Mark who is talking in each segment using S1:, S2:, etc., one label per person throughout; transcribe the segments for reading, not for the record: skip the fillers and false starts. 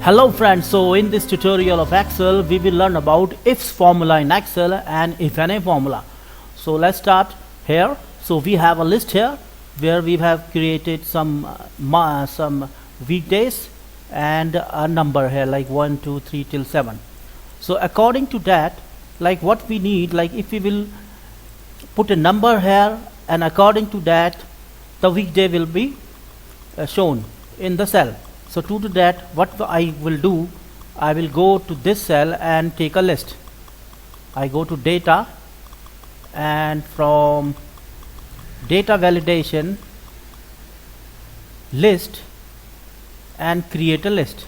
S1: Hello friends, so in this tutorial of Excel we will learn about ifs formula in Excel and if any formula. So let's start here. So we have a list here where we have created some weekdays and a number here like 1, 2, 3 till 7. So according to that, like what we need, like if we will put a number here, and according to that the weekday will be shown in the cell. So to do that, what I will do, I will go to this cell and take a list. I go to data, and from data validation list and create a list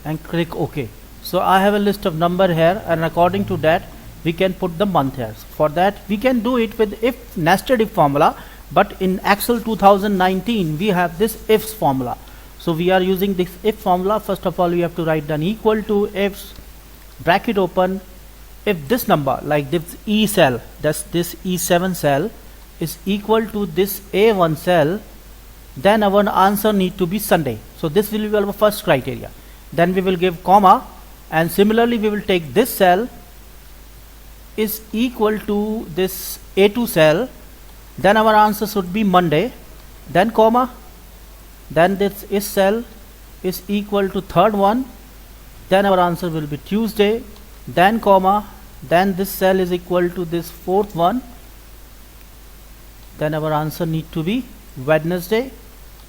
S1: and click OK. So I have a list of number here, and according to that we can put the month here. For that we can do it with if nested if formula, but in Excel 2019 we have this ifs formula. So we are using this if formula. First of all, we have to write down equal to ifs bracket open, if this number like this E cell, that's this E7 cell, is equal to this A1 cell, then our answer need to be Sunday. So this will be our first criteria. Then we will give comma, and similarly we will take this cell is equal to this A2 cell, then our answer should be Monday, then comma, then this is cell is equal to third one, then our answer will be Tuesday, then comma, then this cell is equal to this fourth one, then our answer need to be Wednesday,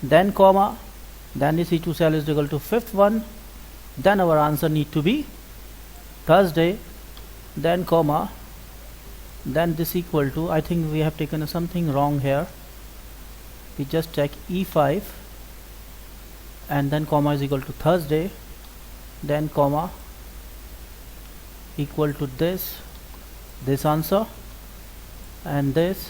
S1: then comma, then this E2 cell is equal to fifth one, then our answer need to be Thursday, then comma, then this equal to, I think we have taken something wrong here, we just check E5, and then comma is equal to Thursday, then comma equal to this answer, and this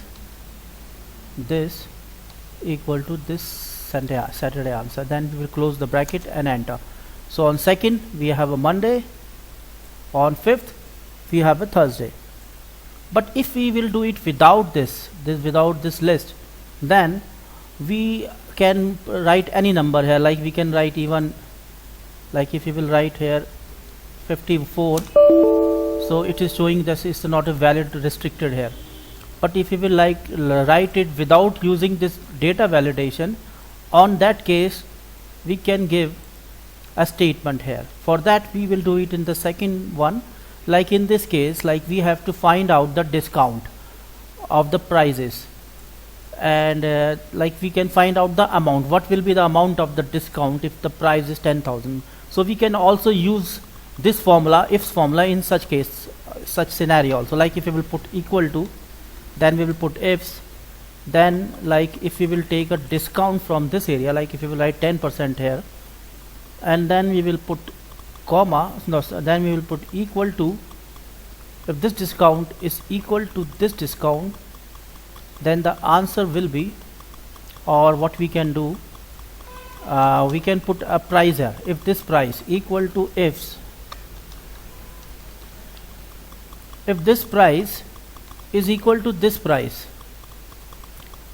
S1: equal to this Saturday answer. Then we will close the bracket and enter. So on 2nd we have a Monday, on 5th we have a Thursday. But if we will do it without this list, then we can write any number here, like we can write even, like if you will write here 54, so it is showing this is not a valid restricted here. But if you will like write it without using this data validation, on that case we can give a statement here. For that we will do it in the second one. Like in this case, like we have to find out the discount of the prices, and like we can find out the amount, what will be the amount of the discount if the price is 10,000. So we can also use this formula, ifs formula, in such case, such scenario also. Like if we will put equal to, then we will put ifs, then like if we will take a discount from this area, like if we will write 10% here, and then we will put comma, no, then we will put equal to, if this discount is equal to this discount, then the answer will be, or what we can do, we can put a price here. If this price equal to ifs, if this price is equal to this price,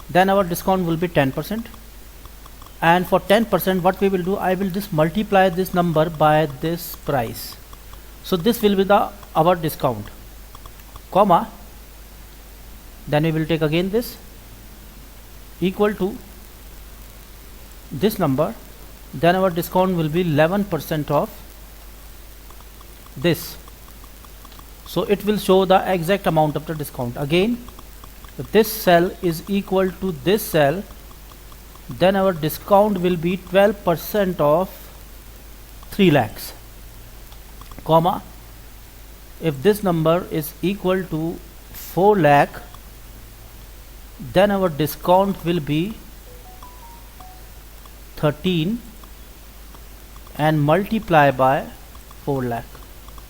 S1: then our discount will be 10%. And for 10%, what we will do, I will just multiply this number by this price. So this will be our discount, comma, then we will take again this equal to this number, then our discount will be 11% of this. So it will show the exact amount of the discount. Again, if this cell is equal to this cell, then our discount will be 12% of 3 lakhs, comma, if this number is equal to 4 lakh, then our discount will be 13 and multiply by 4 lakh,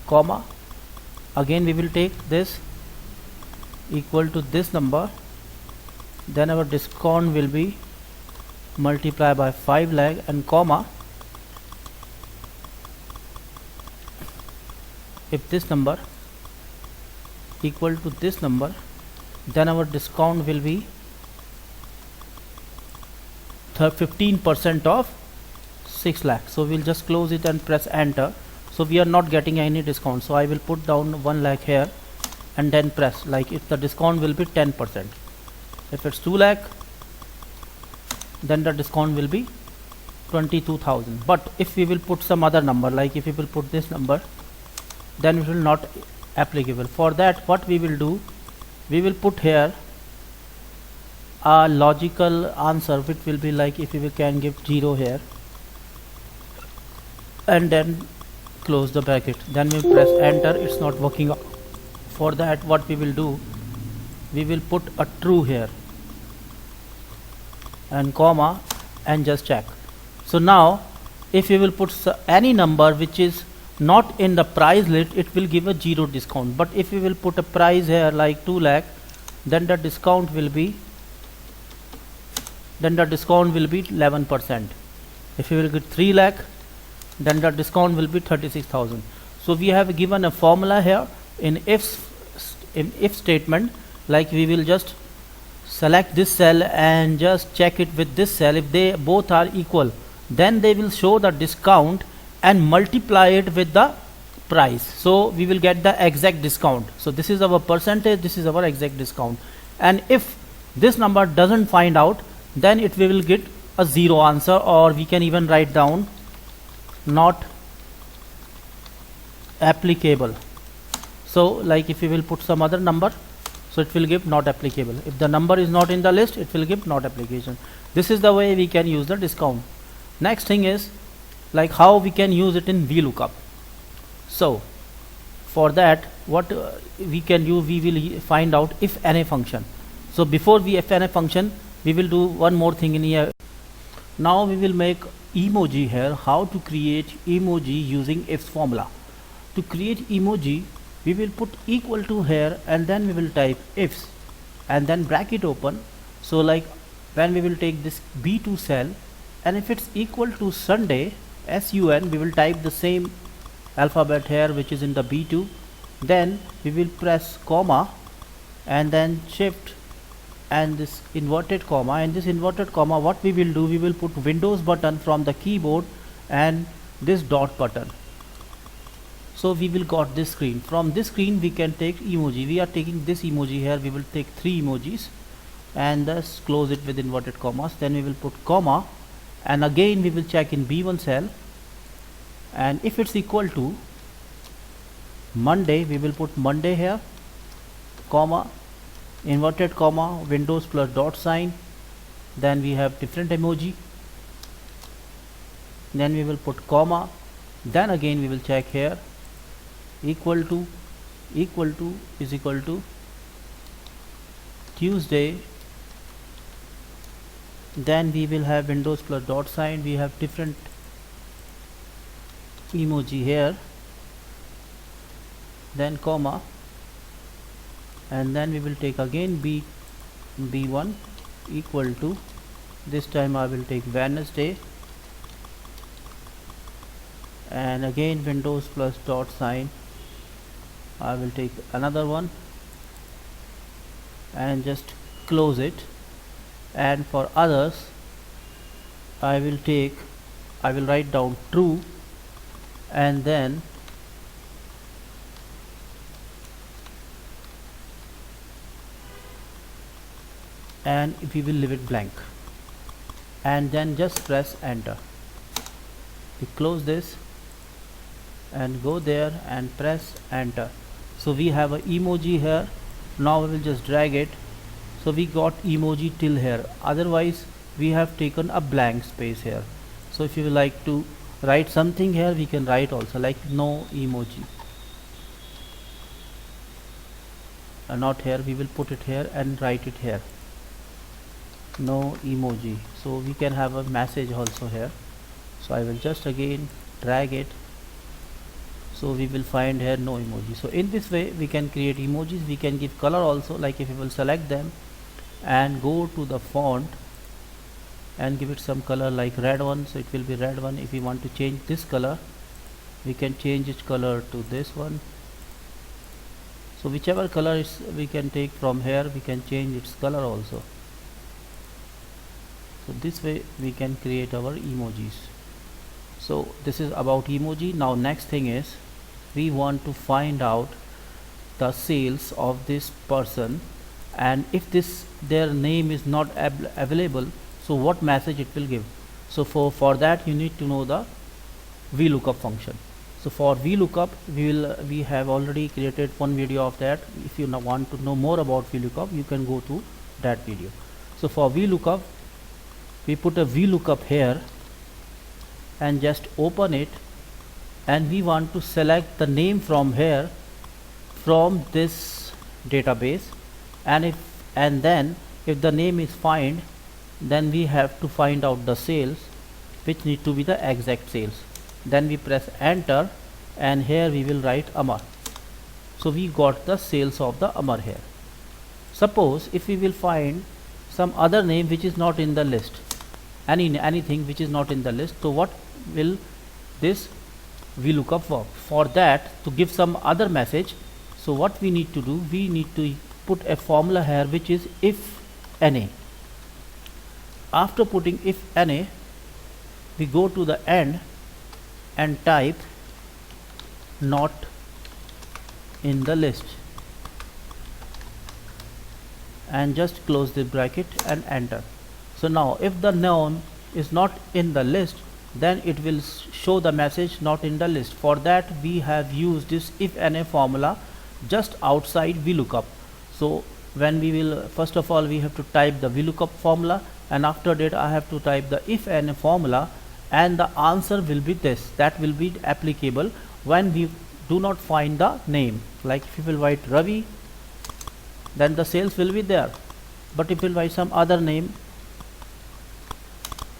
S1: comma, again we will take this equal to this number, then our discount will be multiply by 5 lakh, and comma, if this number equal to this number, then our discount will be 15% of 6 lakh. So we'll just close it and press enter. So we are not getting any discount, so I will put down 1 lakh here and then press, like if the discount will be 10%. If it's 2 lakh, then the discount will be 22,000. But if we will put some other number, like if we will put this number, then it will not applicable. For that, what we will do, we will put here a logical answer, which will be like, if we can give 0 here and then close the bracket, then we press enter. It's not working out. For that, what we will do, we will put a true here and comma and just check. So now if you will put any number which is not in the price list, it will give a 0 discount. But if you will put a price here like 2 lakh, then the discount will be 11%. If you will get 3 lakh, then the discount will be 36,000. So we have given a formula here in if statement, like we will just select this cell and just check it with this cell. If they both are equal, then they will show the discount and multiply it with the price. So we will get the exact discount. So this is our percentage, this is our exact discount. And if this number doesn't find out, then it we will get a 0 answer, or we can even write down not applicable. So like if we will put some other number, so it will give not applicable. If the number is not in the list, it will give not application. This is the way we can use the discount. Next thing is like how we can use it in VLOOKUP. So for that, what we can do, we will find out if any function. So before we if any function, we will do one more thing in here. Now we will make emoji here. How to create emoji using ifs formula. To create emoji, we will put equal to here and then we will type ifs and then bracket open. So like when we will take this B2 cell, and if it's equal to Sunday, SUN, we will type the same alphabet here which is in the B2. Then we will press comma and then shift and this inverted comma. And this inverted comma, what we will do, we will put Windows button from the keyboard and this dot button. So we will got this screen. From this screen we can take emoji. We are taking this emoji here. We will take 3 emojis and thus close it with inverted commas. Then we will put comma and again we will check in B1 cell, and if it's equal to Monday, we will put Monday here, comma, inverted comma, Windows plus dot sign. Then we have different emoji. Then we will put comma. Then again we will check here, equal to is equal to Tuesday. Then we will have Windows plus dot sign. We have different emoji here, then comma, and then we will take again B1 equal to, this time I will take Wednesday, and again Windows plus dot sign. I will take another one and just close it. And for others, I will write down true and then we will leave it blank and then just press enter. We close this and go there and press enter. So we have an emoji here. Now we will just drag it. So we got emoji till here, otherwise we have taken a blank space here. So if you would like to write something here, we can write also like no emoji. Not here, we will put it here and write it here, no emoji. So we can have a message also here. So I will just again drag it. So we will find here no emoji. So in this way we can create emojis. We can give color also, like if you will select them and go to the font and give it some color like red one, so it will be red one. If we want to change this color, we can change its color to this one. So whichever color is we can take from here, we can change its color also. So this way we can create our emojis. So this is about emoji. Now next thing is we want to find out the sales of this person, and if this their name is not available, so what message it will give. So for that you need to know the VLOOKUP function. So for VLOOKUP we have already created one video of that. If you want to know more about VLOOKUP, you can go to that video. So for VLOOKUP, we put a VLOOKUP here and just open it, and we want to select the name from here, from this database, and then if the name is find, then we have to find out the sales which need to be the exact sales. Then we press enter, and here we will write Amar. So we got the sales of the Amar here. Suppose if we will find some other name which is not in the list, anything which is not in the list, so what will this VLOOKUP work? For that, to give some other message, so what we need to do, we need to put a formula here which is if NA. After putting if NA, we go to the end and type not in the list, and just close the bracket and enter. So now if the noun is not in the list, then it will show the message not in the list. For that we have used this if NA formula just outside VLOOKUP. So when we will, first of all we have to type the VLOOKUP formula, and after that I have to type the if NA formula, and the answer will be this. That will be applicable when we do not find the name. Like if you will write Ravi, then the sales will be there, but if you will write some other name,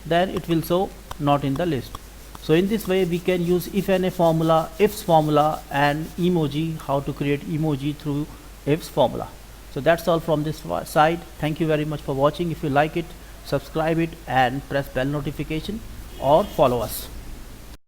S1: then it will show not in the list. So in this way we can use if NA formula, ifs formula, and emoji, how to create emoji through ifs formula. So that's all from this side. Thank you very much for watching. If you like it, subscribe it and press bell notification or follow us.